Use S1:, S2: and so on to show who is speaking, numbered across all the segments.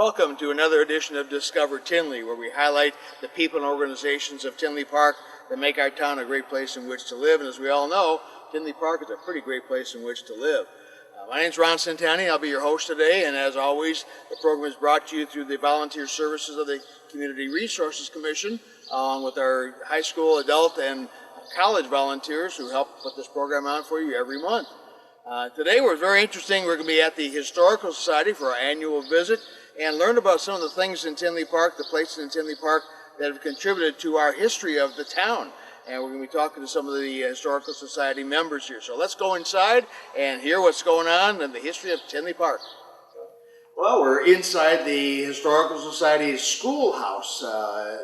S1: Welcome to another edition of Discover Tinley, where we highlight the people and organizations of Tinley Park that make our town a great place in which to live. And as we all know, Tinley Park is a pretty great place in which to live. My name is Ron Centani. I'll be your host today, and as always, the program is brought to you through the volunteer services of the Community Resources Commission, along with our high school, adult, and college volunteers who help put this program on for you every month. Today we're very interesting. We're going to be at the Historical Society for our annual visit and learn about some of the things in Tinley Park, the places in Tinley Park that have contributed to our history of the town. And we're going to be talking to some of the Historical Society members here. So let's go inside and hear what's going on in the history of Tinley Park. Well, we're inside the Historical Society's schoolhouse.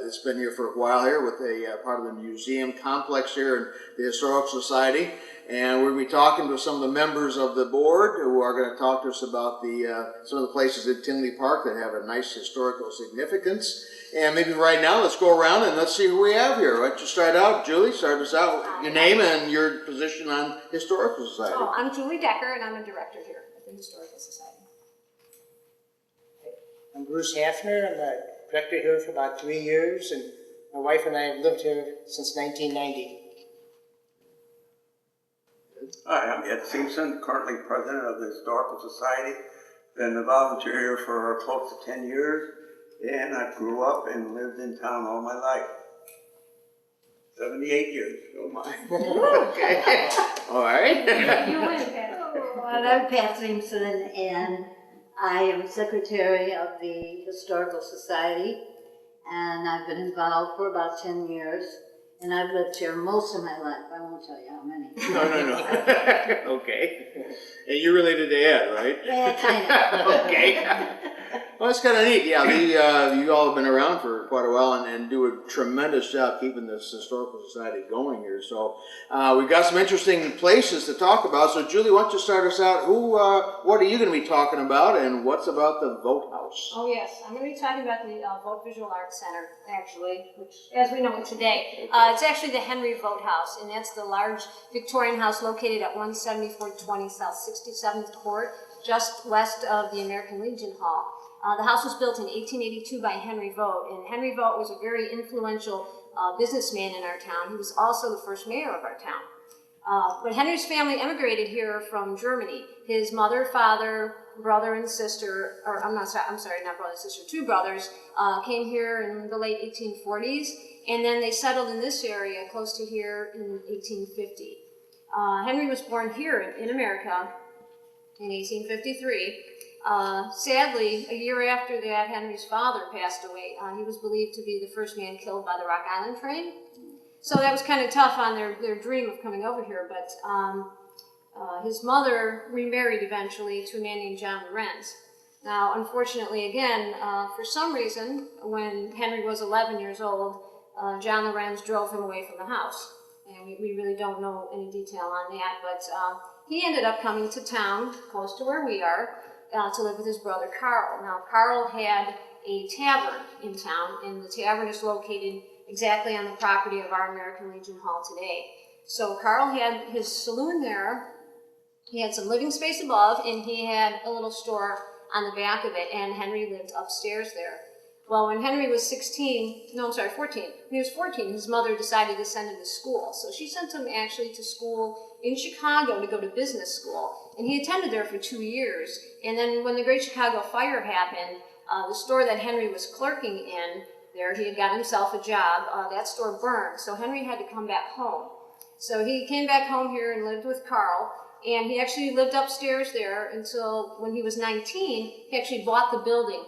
S1: It's been here for a while here with a part of the museum complex here in the Historical Society. And we're going to be talking to some of the members of the board who are going to talk to us about some of the places in Tinley Park that have a nice historical significance. And maybe right now, let's go around and let's see who we have here. Why don't you start out, Julie? Start us out. Your name and your position on Historical Society.
S2: Oh, I'm Julie Decker, and I'm a director here at the Historical Society.
S3: I'm Bruce Hafner. I'm the director here for about 3 years, and my wife and I have lived here since 1990.
S4: Hi, I'm Ed Simpson, currently president of the Historical Society. Been a volunteer here for close to 10 years, and I grew up and lived in town all my life. 78 years, oh my.
S1: Okay, all right.
S2: You win, Pat.
S5: Well, I'm Pat Simpson, and I am secretary of the Historical Society, and I've been involved for about 10 years. And I've lived here most of my life. I won't tell you how many.
S1: No. Okay. And you're related to Ed, right?
S5: Yeah, kind of.
S1: Okay. Well, that's kind of neat. Yeah, you all have been around for quite a while and do a tremendous job keeping this Historical Society going here. So we've got some interesting places to talk about. So Julie, why don't you start us out? What are you going to be talking about, and what's about the Vote House?
S2: Oh, yes. I'm going to be talking about the Vote Visual Arts Center, actually, which, as we know it today, it's actually the Henry Vote House, and that's the large Victorian house located at 17420 South 67th Court, just west of the American Legion Hall. The house was built in 1882 by Henry Vote, and Henry Vote was a very influential businessman in our town. He was also the first mayor of our town. But Henry's family emigrated here from Germany. His mother, father, brother, and sister, or I'm sorry, not brother and sister, two brothers, came here in the late 1840s, and then they settled in this area close to here in 1850. Henry was born here in America in 1853. Sadly, a year after that, Henry's father passed away. He was believed to be the first man killed by the Rock Island train. So that was kind of tough on their dream of coming over here, but his mother remarried eventually to a man named John Lorenz. Now, unfortunately, again, for some reason, when Henry was 11 years old, John Lorenz drove him away from the house. And we really don't know any detail on that, but he ended up coming to town, close to where we are, to live with his brother Carl. Now, Carl had a tavern in town, and the tavern is located exactly on the property of our American Legion Hall today. So Carl had his saloon there, he had some living space above, and he had a little store on the back of it, and Henry lived upstairs there. Well, when Henry was 14, when he was 14, his mother decided to send him to school. So she sent him actually to school in Chicago to go to business school. And he attended there for 2 years. And then when the Great Chicago Fire happened, the store that Henry was clerking in there, he had got himself a job, that store burned. So Henry had to come back home. So he came back home here and lived with Carl. And he actually lived upstairs there until when he was 19, he actually bought the building.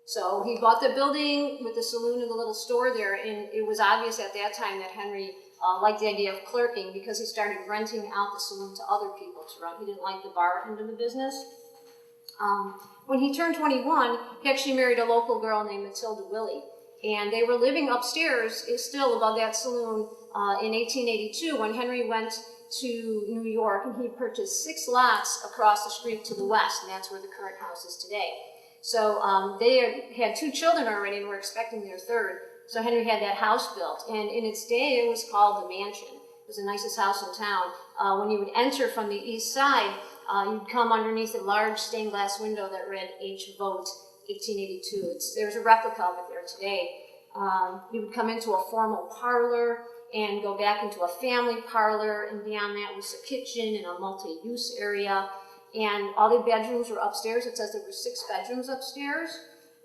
S2: So he bought the building with the saloon and the little store there, and it was obvious at that time that Henry liked the idea of clerking because he started renting out the saloon to other people to run. He didn't like the bar end of the business. When he turned 21, he actually married a local girl named Matilda Willie, and they were living upstairs, still above that saloon, in 1882 when Henry went to New York, and he purchased 6 lots across the street to the west, and that's where the current house is today. So they had 2 children already and were expecting their third. So Henry had that house built, and in its day it was called the Mansion. It was the nicest house in town. When you would enter from the east side, you'd come underneath a large stained glass window that read H. Vote, 1882. There's a replica of it there today. You would come into a formal parlor and go back into a family parlor, and beyond that was a kitchen and a multi-use area. And all the bedrooms were upstairs. It says there were 6 bedrooms upstairs,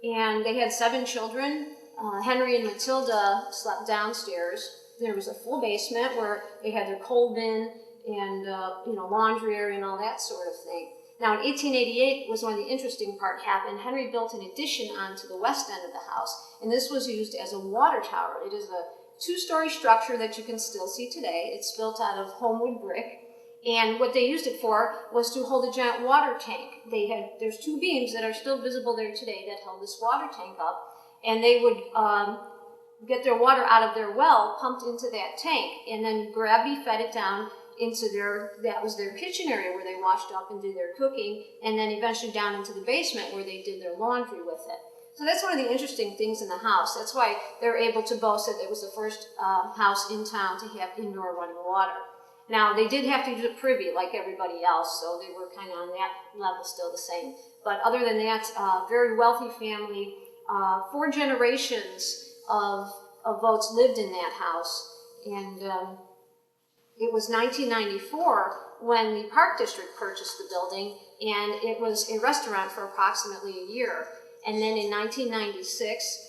S2: and they had 7 children. Henry and Matilda slept downstairs. There was a full basement where they had their coal bin and laundry area and all that sort of thing. Now, in 1888 was when the interesting part happened. Henry built an addition onto the west end of the house, and this was used as a water tower. It is a 2-story structure that you can still see today. It's built out of homewood brick, and what they used it for was to hold a giant water tank. There's 2 beams that are still visible there today that held this water tank up, and they would get their water out of their well, pumped into that tank, and then gravity fed it down into that was their kitchen area where they washed up and did their cooking, and then eventually down into the basement where they did their laundry with it. So that's one of the interesting things in the house. That's why they're able to boast that it was the first house in town to have indoor running water. Now, they did have to use a privy like everybody else, so they were kind of on that level still the same. But other than that, very wealthy family. 4 generations of Votes lived in that house, and it was 1994 when the Park District purchased the building, and it was a restaurant for approximately a year. And then in 1996,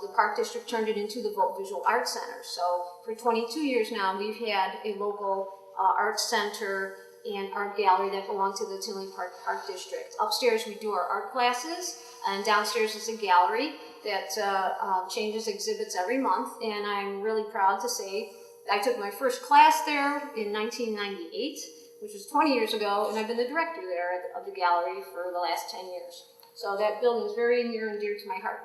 S2: the Park District turned it into the Vote Visual Arts Center. So for 22 years now, we've had a local arts center and art gallery that belong to the Tinley Park District. Upstairs we do our art classes, and downstairs is a gallery that changes exhibits every month, and I'm really proud to say I took my first class there in 1998, which was 20 years ago, and I've been the director there of the gallery for the last 10 years. So that building is very near and dear to my heart.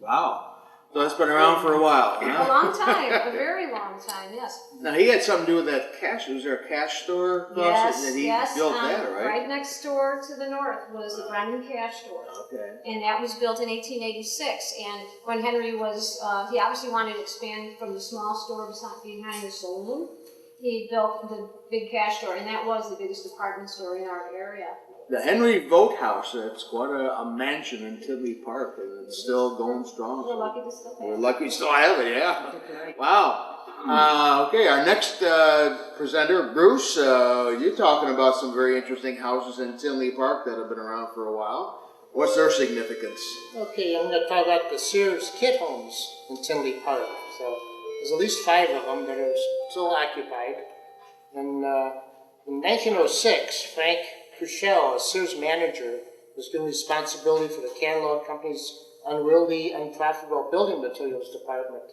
S1: Wow. So that's been around for a while,
S2: A
S1: huh?
S2: long time, a very long time, yes.
S1: Now, he had something to do with that cash. Was there a cash store across it? And he built that, right?
S2: Right next door to the north was the Brennan Cash Store.
S1: Okay.
S2: And that was built in 1886. And when Henry was, he obviously wanted to expand from the small store behind the saloon. He built the big cash store, and that was the biggest department store in our area.
S1: The Henry Vote House, that's quite a mansion in Tinley Park, and it's still going strong.
S2: We're lucky to still have
S1: We're
S2: it.
S1: lucky we still have it, yeah. Wow. Okay, our next presenter, Bruce, you're talking about some very interesting houses in Tinley Park that have been around for a while. What's their significance?
S3: Okay, I'm going to talk about the Sears kit homes in Tinley Park. So there's at least 5 of them that are still occupied. And in 1906, Frank Crushell, a Sears manager, was given responsibility for the catalog company's unwieldy, unprofitable building materials department.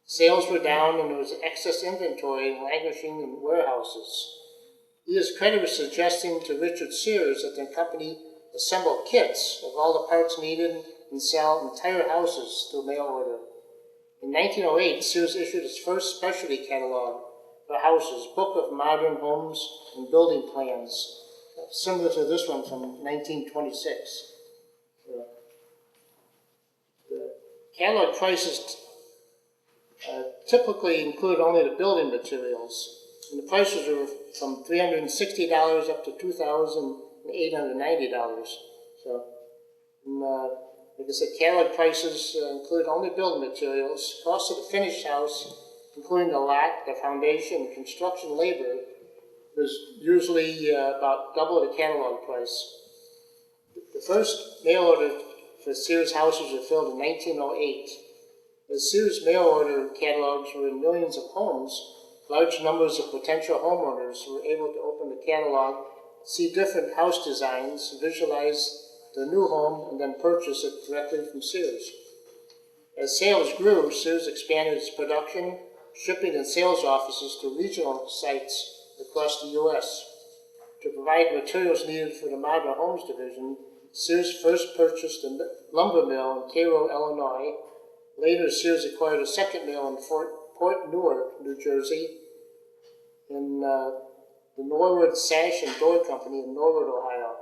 S3: Sales were down and there was excess inventory languishing in warehouses. He is credited with suggesting to Richard Sears that the company assemble kits of all the parts needed and sell entire houses through mail order. In 1908, Sears issued its first specialty catalog for houses, Book of Modern Homes and Building Plans, similar to this one from 1926. The catalog prices typically include only the building materials, and the prices are from $360 up to $2,890. So, like I said, catalog prices include only building materials. Cost of the finished house, including the lot, the foundation, and construction labor, was usually about double the catalog price. The first mail order for Sears houses were filled in 1908. The Sears mail order catalogs were in millions of homes. Large numbers of potential homeowners were able to open the catalog, see different house designs, visualize the new home, and then purchase it directly from Sears. As sales grew, Sears expanded its production, shipping, and sales offices to regional sites across the U.S. To provide materials needed for the Modern Homes division, Sears first purchased a lumber mill in Cairo, Illinois. Later, Sears acquired a second mill in Port Newark, New Jersey, and the Norwood Sash and Door Company in Norwood, Ohio.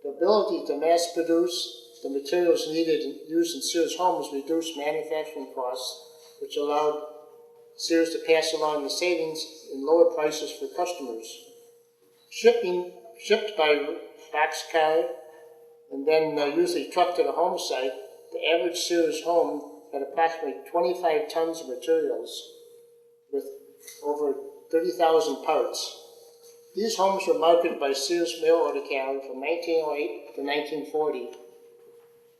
S3: The ability to mass produce the materials needed and used in Sears homes reduced manufacturing costs, which allowed Sears to pass along the savings in lower prices for customers. Shipped by boxcar and then usually trucked to the home site. The average Sears home had approximately 25 tons of materials with over 30,000 parts. These homes were marketed by Sears mail order calendar from 1908 to 1940.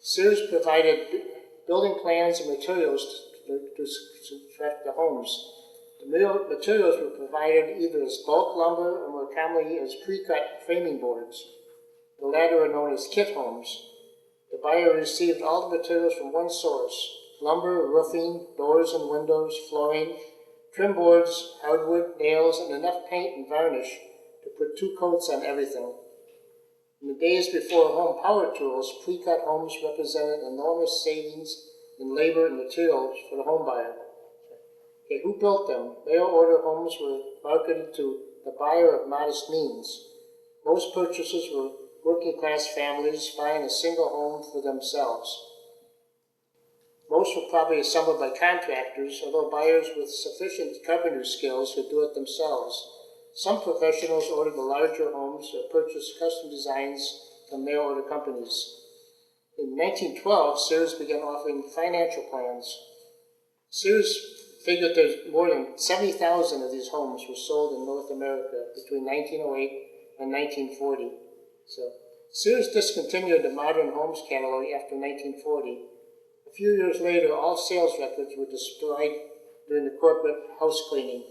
S3: Sears provided building plans and materials to construct the homes. The materials were provided either as bulk lumber or more commonly as pre-cut framing boards. The latter are known as kit homes. The buyer received all the materials from one source: lumber, roofing, doors and windows, flooring, trim boards, hardwood, nails, and enough paint and varnish to put 2 coats on everything. In the days before home power tools, pre-cut homes represented enormous savings in labor and materials for the home buyer. Okay, who built them? Mail order homes were marketed to the buyer of modest means. Most purchasers were working class families buying a single home for themselves. Most were probably assembled by contractors, although buyers with sufficient carpentry skills could do it themselves. Some professionals ordered the larger homes or purchased custom designs from mail order companies. In 1912, Sears began offering financial plans. Sears figured that more than 70,000 of these homes were sold in North America between 1908 and 1940. So Sears discontinued the Modern Homes catalog after 1940. A few years later, all sales records were destroyed during the corporate house cleaning.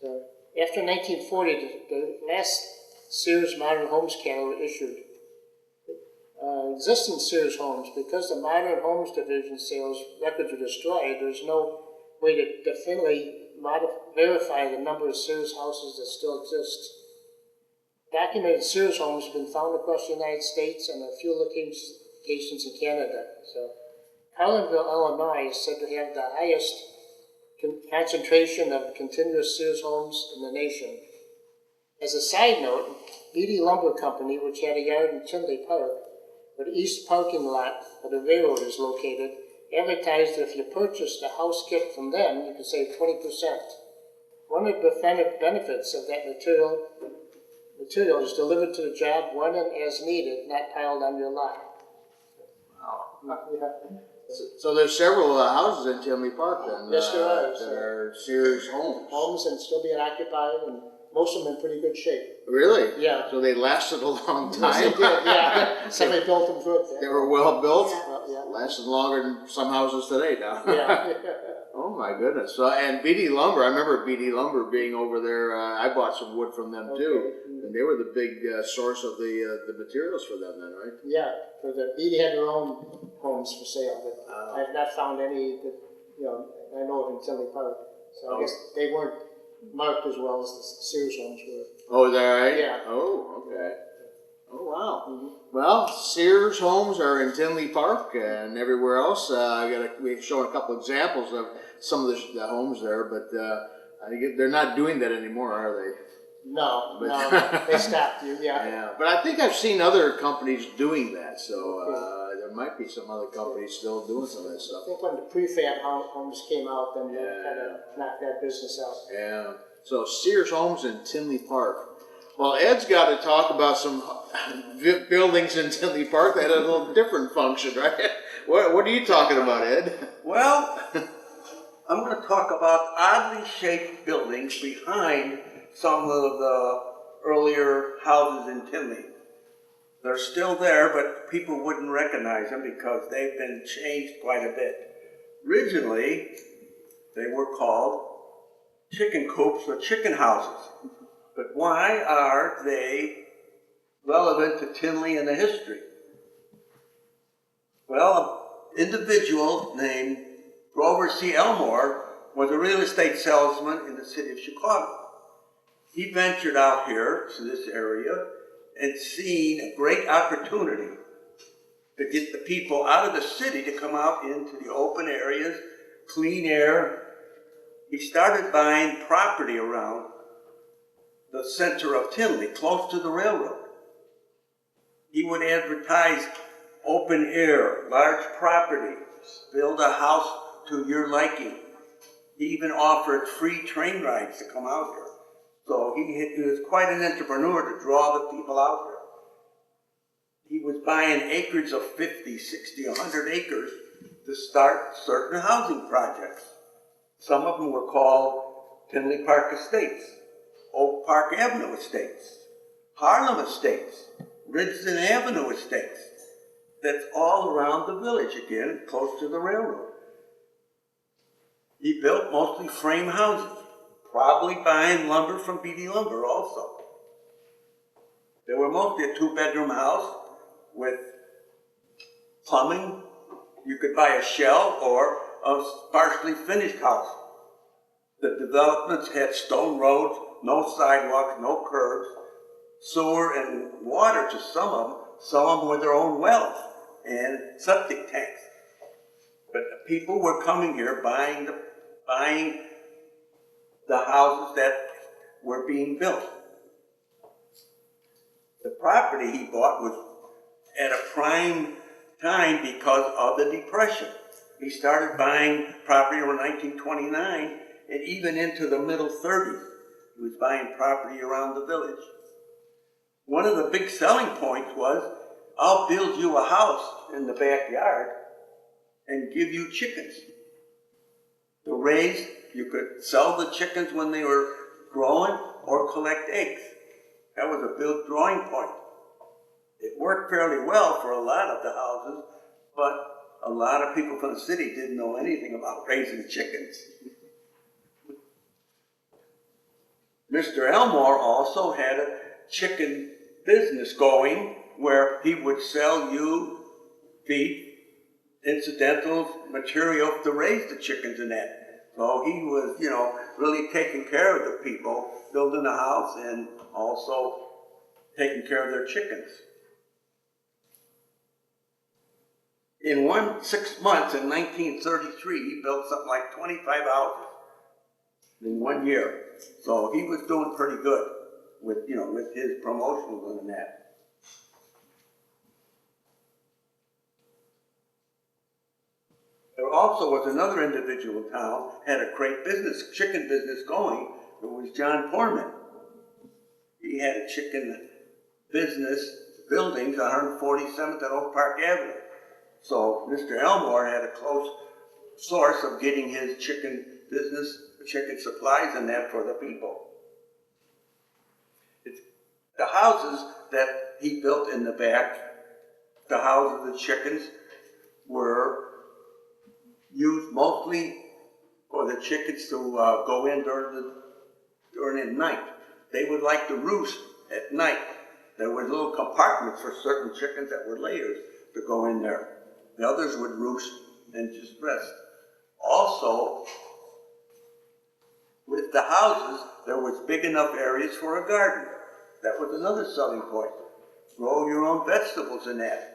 S3: So after 1940, the last Sears Modern Homes catalog issued. Existing Sears homes, because the Modern Homes division sales records were destroyed, there's no way to definitively verify the number of Sears houses that still exist. Documented Sears homes have been found across the United States and a few locations in Canada. So, Carlinville, Illinois is said to have the highest concentration of continuous Sears homes in the nation. As a side note, Beatty Lumber Company, which had a yard in Tinley Park, where the east parking lot of the railroad is located, advertised that if you purchased a house kit from them, you could save 20%. One of the benefits of that material is delivered to the job when and as needed, not piled on your lot.
S1: Wow.
S3: Yeah.
S1: So there's several houses in Tinley Park then
S3: Yes, there are.
S1: that are Sears homes.
S3: Homes and still being occupied, and most of them in pretty good shape.
S1: Really?
S3: Yeah.
S1: So they lasted a long
S3: Yes,
S1: time?
S3: they did, yeah. Somebody built them good.
S1: They were well built?
S3: Yeah.
S1: Lasted longer than some houses today now.
S3: Yeah.
S1: Oh my goodness. So, and Beatty Lumber, I remember Beatty Lumber being over there. I bought some wood from them too. And they were the big source of the materials for them then, right?
S3: Yeah, for Beatty had their own homes for sale, but I have not found any that, I know of in Tinley Park. So I guess they weren't marked as well as the Sears homes were.
S1: Oh, is that right?
S3: Yeah.
S1: Oh, okay. Oh, wow. Well, Sears homes are in Tinley Park and everywhere else. We've shown a couple examples of some of the homes there, but I think they're not doing that anymore, are they?
S3: No, they stopped you,
S1: Yeah, but I think I've seen other companies doing that, so there might be some other companies still doing some of that
S3: I
S1: stuff.
S3: think when the prefab homes came out, then they kind of knocked that business out.
S1: Yeah, so Sears homes in Tinley Park. Well, Ed's got to talk about some buildings in Tinley Park that had a little different function, right? What are you talking about, Ed?
S4: Well, I'm going to talk about oddly shaped buildings behind some of the earlier houses in Tinley. They're still there, but people wouldn't recognize them because they've been changed quite a bit. Originally, they were called chicken coops or chicken houses. But why are they relevant to Tinley and the history? Well, an individual named Grover C. Elmore was a real estate salesman in the city of Chicago. He ventured out here to this area and seen a great opportunity to get the people out of the city to come out into the open areas, clean air. He started buying property around the center of Tinley, close to the railroad. He would advertise open air, large property, build a house to your liking. He even offered free train rides to come out here. So he was quite an entrepreneur to draw the people out he was buying acreage of 50, 60, 100 acres to start certain housing projects. Some of them were called Tinley Park Estates, Oak Park Avenue Estates, Harlem Estates, Ridgeton Avenue Estates. That's all around the village again, close to the railroad. He built mostly frame houses, probably buying lumber from BD Lumber also. They were mostly a 2-bedroom house with plumbing. You could buy a shell or a partially finished house. The developments had stone roads, no sidewalks, no curbs, sewer and water to some of them with their own wells and septic tanks. But the people were coming here buying the houses that were being built. The property he bought was at a prime time because of the Depression. He started buying property around 1929 and even into the middle 30s. He was buying property around the village. One of the big selling points was, I'll build you a house in the backyard and give you chickens to raise. You could sell the chickens when they were growing or collect eggs. That was a big drawing point. It worked fairly well for a lot of the houses, but a lot of people from the city didn't know anything about raising chickens. Mr. Elmore also had a chicken business going where he would sell you feed, incidentals, material to raise the chickens and that. So he was, really taking care of the people, building a house and also taking care of their chickens. In 6 months in 1933, he built something like 25 houses in 1 year. So he was doing pretty good with his promotions and that. There also was another individual in town, had a great business, chicken business going. It was John Foreman. He had a chicken business, buildings, 147th and Oak Park Avenue. So Mr. Elmore had a close source of getting his chicken business, chicken supplies and that for the people. The houses that he built in the back, the houses, the chickens, were used mostly for the chickens to go in during the night. They would like to roost at night. There were little compartments for certain chickens that were layers to go in there. The others would roost and just rest. Also, with the houses, there was big enough areas for a garden. That was another selling point. Grow your own vegetables in that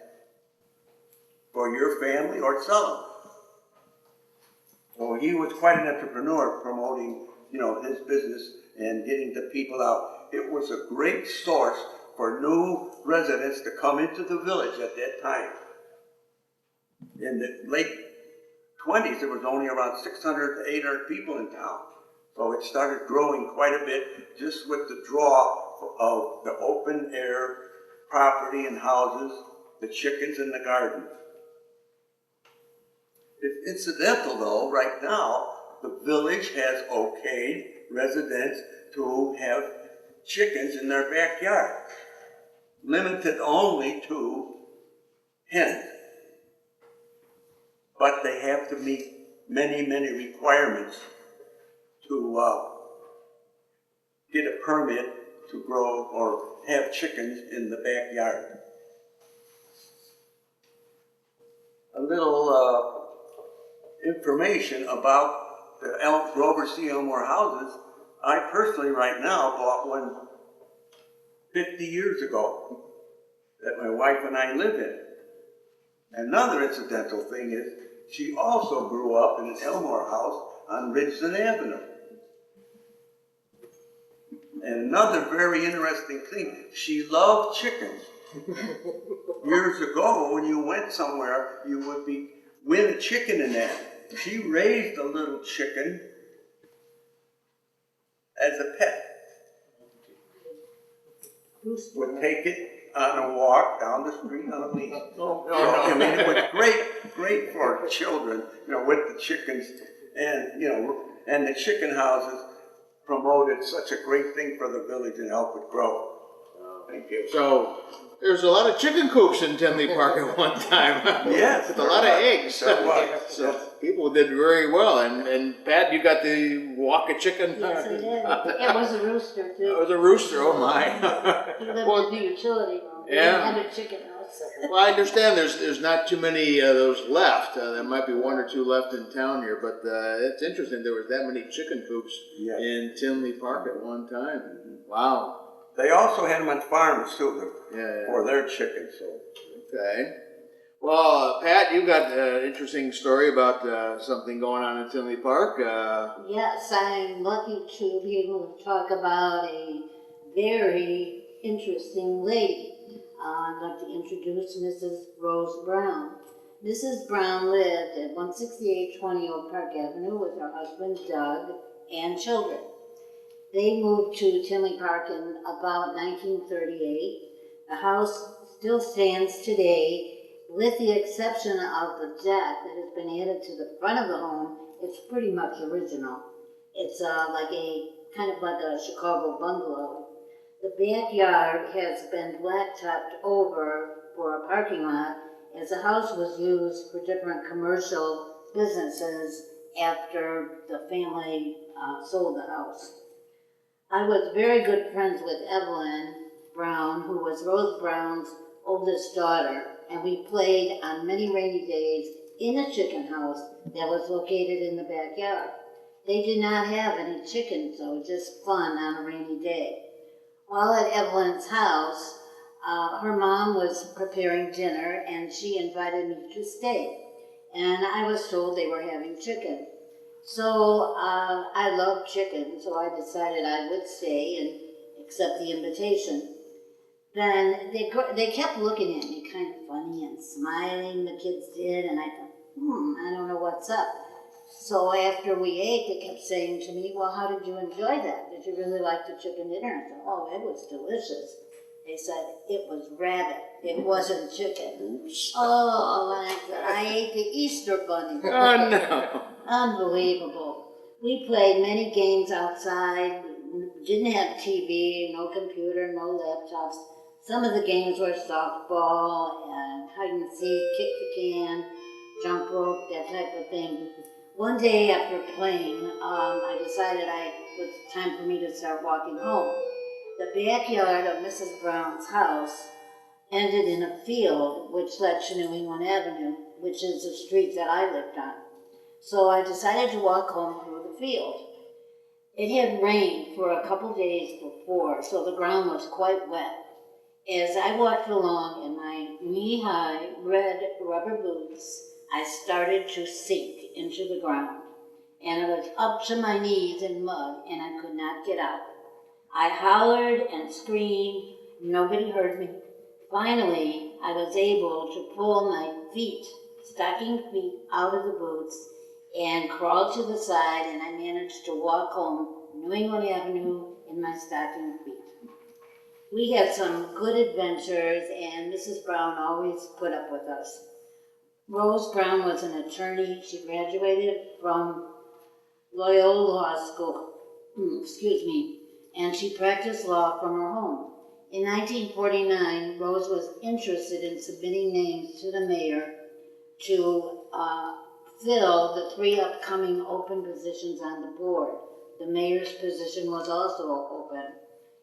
S4: for your family or sell them. So he was quite an entrepreneur promoting, his business and getting the people out. It was a great source for new residents to come into the village at that time. In the late 20s, there was only around 600 to 800 people in town. So it started growing quite a bit just with the draw of the open air property and houses, the chickens and the gardens. It's incidental though, right now, the village has okayed residents to have chickens in their backyard, limited only to hens. But they have to meet many, many requirements to get a permit to grow or have chickens in the backyard. A little information about the Grover C. Elmore houses. I personally right now bought one 50 years ago that my wife and I live in. Another incidental thing is she also grew up in an Elmore house on Ridgeton Avenue. And another very interesting thing, she loved chickens. Years ago, when you went somewhere, you would win a chicken in that. She raised a little chicken as a pet. Would take it on a walk down the street on a leash. I mean, it was great for children, you know, with the chickens, and you know, and the chicken houses promoted such a great thing for the village and helped it grow. Thank you.
S1: So there's a lot of chicken coops in Tinley Park at one time.
S4: Yes,
S1: With a lot of eggs.
S4: There was.
S1: So people did very well. And Pat, you got the walk a chicken?
S5: Yes, I did. It was a rooster
S1: It
S5: too.
S1: was a rooster, oh my.
S5: He lived
S1: Well,
S5: in the utility room.
S1: yeah.
S5: He had a chicken house.
S1: well, I understand there's not too many of those left. There might be one or two left in town here, but it's interesting there was that many chicken coops
S4: Yes.
S1: in Tinley Park at one time. Wow.
S4: They also had them on farms too,
S1: Yeah.
S4: for their chickens. So.
S1: Okay. Well, Pat, you got an interesting story about something going on in Tinley Park.
S5: Yes, I'm lucky to be able to talk about a very interesting lady. I'd like to introduce Mrs. Rose Brown. Mrs. Brown lived at 16820 Oak Park Avenue with her husband Doug and children. They moved to Tinley Park in about 1938. The house still stands today, with the exception of the deck that has been added to the front of the home. It's pretty much original. It's kind of like a Chicago bungalow. The backyard has been blacktopped over for a parking lot, as the house was used for different commercial businesses after the family sold the house. I was very good friends with Evelyn Brown, who was Rose Brown's oldest daughter, and we played on many rainy days in a chicken house that was located in the backyard. They did not have any chickens, so just fun on a rainy day. While at Evelyn's house, her mom was preparing dinner, and she invited me to stay. And I was told they were having chicken. So I love chicken, so I decided I would stay and accept the invitation. Then they kept looking at me kind of funny and smiling, the kids did, and I thought, I don't know what's up. So after we ate, they kept saying to me, well, how did you enjoy that? Did you really like the chicken dinner? I thought, oh, it was delicious. They said, it was rabbit. It wasn't chicken.
S1: Oops.
S5: Oh, I ate the Easter bunny.
S1: Oh, no.
S5: Unbelievable. We played many games outside. We didn't have TV, no computer, no laptops. Some of the games were softball, and hide and seek, kick the can, jump rope, that type of thing. One day after playing, I decided it was time for me to start walking home. The backyard of Mrs. Brown's house ended in a field which led to New England Avenue, which is the street that I lived on. So I decided to walk home through the field. It had rained for a couple days before, so the ground was quite wet. As I walked along in my knee-high red rubber boots, I started to sink into the ground, and I was up to my knees in mud, and I could not get out. I hollered and screamed. Nobody heard me. Finally, I was able to pull my stocking feet, out of the boots and crawl to the side, and I managed to walk home New England Avenue in my stocking feet. We had some good adventures, and Mrs. Brown always put up with us. Rose Brown was an attorney. She graduated from Loyola Law School, and she practiced law from her home. In 1949, Rose was interested in submitting names to the mayor to fill the 3 upcoming open positions on the board. The mayor's position was also open.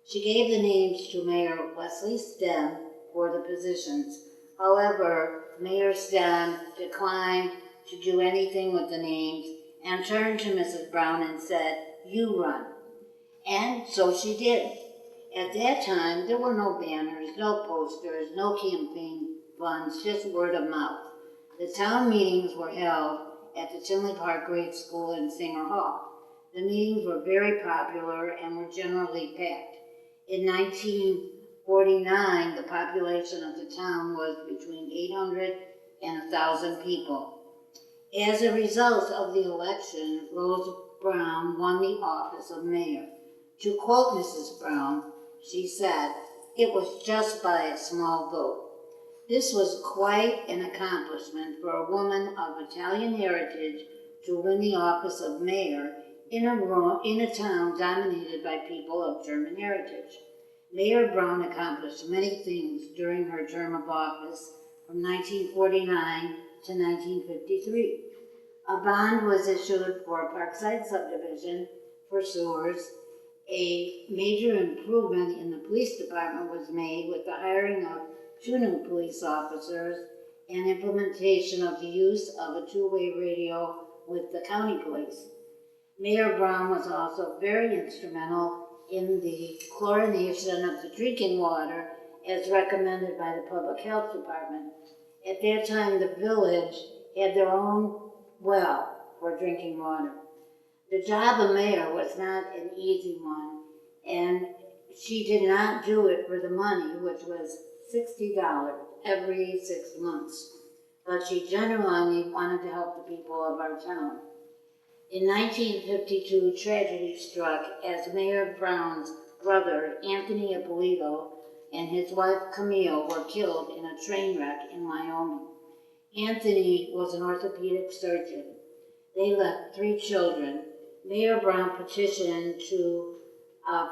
S5: She gave the names to Mayor Wesley Stem for the positions. However, Mayor Stem declined to do anything with the names and turned to Mrs. Brown and said, "You run." And so she did. At that time, there were no banners, no posters, no campaign funds, just word of mouth. The town meetings were held at the Tinley Park Grade School in Singer Hall. The meetings were very popular and were generally packed. In 1949, the population of the town was between 800 and 1,000 people. As a result of the election, Rose Brown won the office of mayor. To quote Mrs. Brown, she said, it was just by a small vote. This was quite an accomplishment for a woman of Italian heritage to win the office of mayor in a town dominated by people of German heritage. Mayor Brown accomplished many things during her term of office from 1949 to 1953. A bond was issued for a Parkside subdivision for sewers. A major improvement in the police department was made with the hiring of 2 new police officers and implementation of the use of a two-way radio with the county police. Mayor Brown was also very instrumental in the chlorination of the drinking water as recommended by the Public Health Department. At that time, the village had their own well for drinking water. The job of mayor was not an easy one, and she did not do it for the money, which was $60 every 6 months, but she genuinely wanted to help the people of our town. In 1952, tragedy struck as Mayor Brown's brother, Anthony Ippolito, and his wife, Camille, were killed in a train wreck in Wyoming. Anthony was an orthopedic surgeon. They left 3 children. Mayor Brown petitioned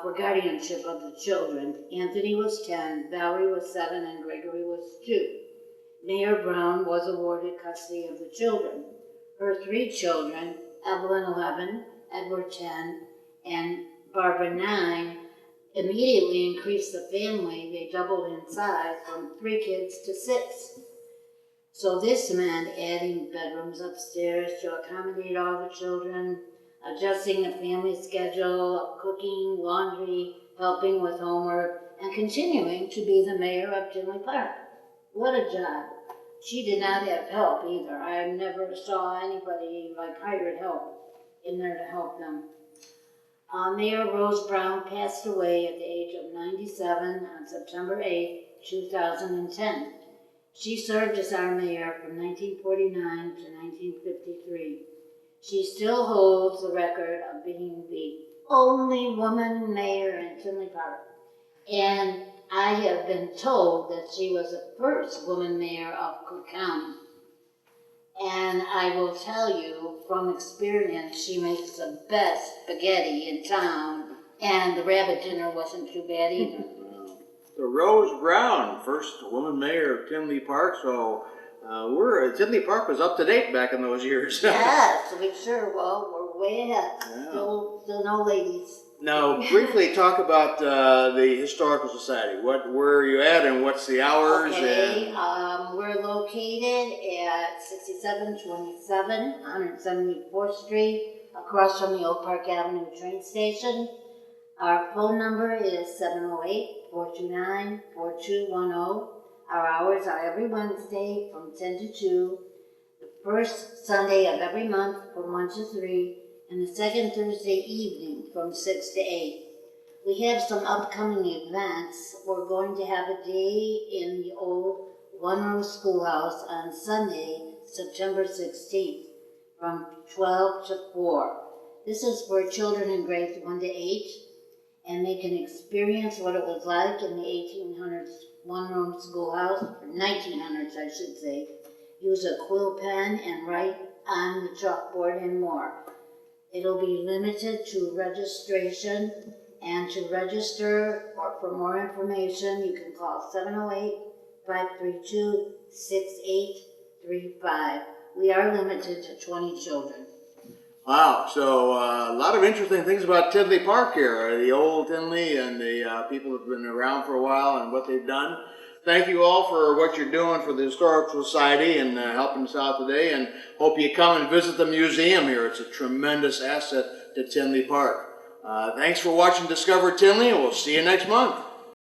S5: for guardianship of the children. Anthony was 10, Valerie was 7, and Gregory was 2. Mayor Brown was awarded custody of the children. Her 3 children, Evelyn 11, Edward 10, and Barbara 9, immediately increased the family. They doubled in size from 3 kids to 6. So this meant adding bedrooms upstairs to accommodate all the children, adjusting the family schedule, cooking, laundry, helping with homework, and continuing to be the mayor of Tinley Park. What a job. She did not have help either. I never saw anybody like hired help in there to help them. Mayor Rose Brown passed away at the age of 97 on September 8, 2010. She served as our mayor from 1949 to 1953. She still holds the record of being the only woman mayor in Tinley Park. And I have been told that she was the first woman mayor of Cook County. And I will tell you from experience, she makes the best spaghetti in town, and the rabbit dinner wasn't too bad either.
S1: So Rose Brown, first woman mayor of Tinley Park, so Tinley Park was up to date back in those years.
S5: Yes, we sure, well, we're way ahead.
S1: Yeah.
S5: Still no ladies.
S1: Now, briefly talk about the Historical Society. Where are you at, and what's the hours?
S5: Okay, we're located at 6727 174th Street, across from the Oak Park Avenue train station. Our phone number is 708-429-4210. Our hours are every Wednesday from 10 to 2, the first Sunday of every month from 1 to 3, and the second Thursday evening from 6 to 8. We have some upcoming events. We're going to have a day in the old one-room schoolhouse on Sunday, September 16th, from 12 to 4. This is for children in grades 1 to 8, and they can experience what it was like in the 1800s one-room schoolhouse, or 1900s I should say. Use a quill pen and write on the chalkboard and more. It'll be limited to registration, and to register or for more information, you can call 708-532-6835. We are limited to 20 children.
S1: Wow, so a lot of interesting things about Tinley Park here, the old Tinley and the people who've been around for a while and what they've done. Thank you all for what you're doing for the Historical Society and helping us out today, and hope you come and visit the museum here. It's a tremendous asset to Tinley Park. Thanks for watching Discover Tinley, and we'll see you next month.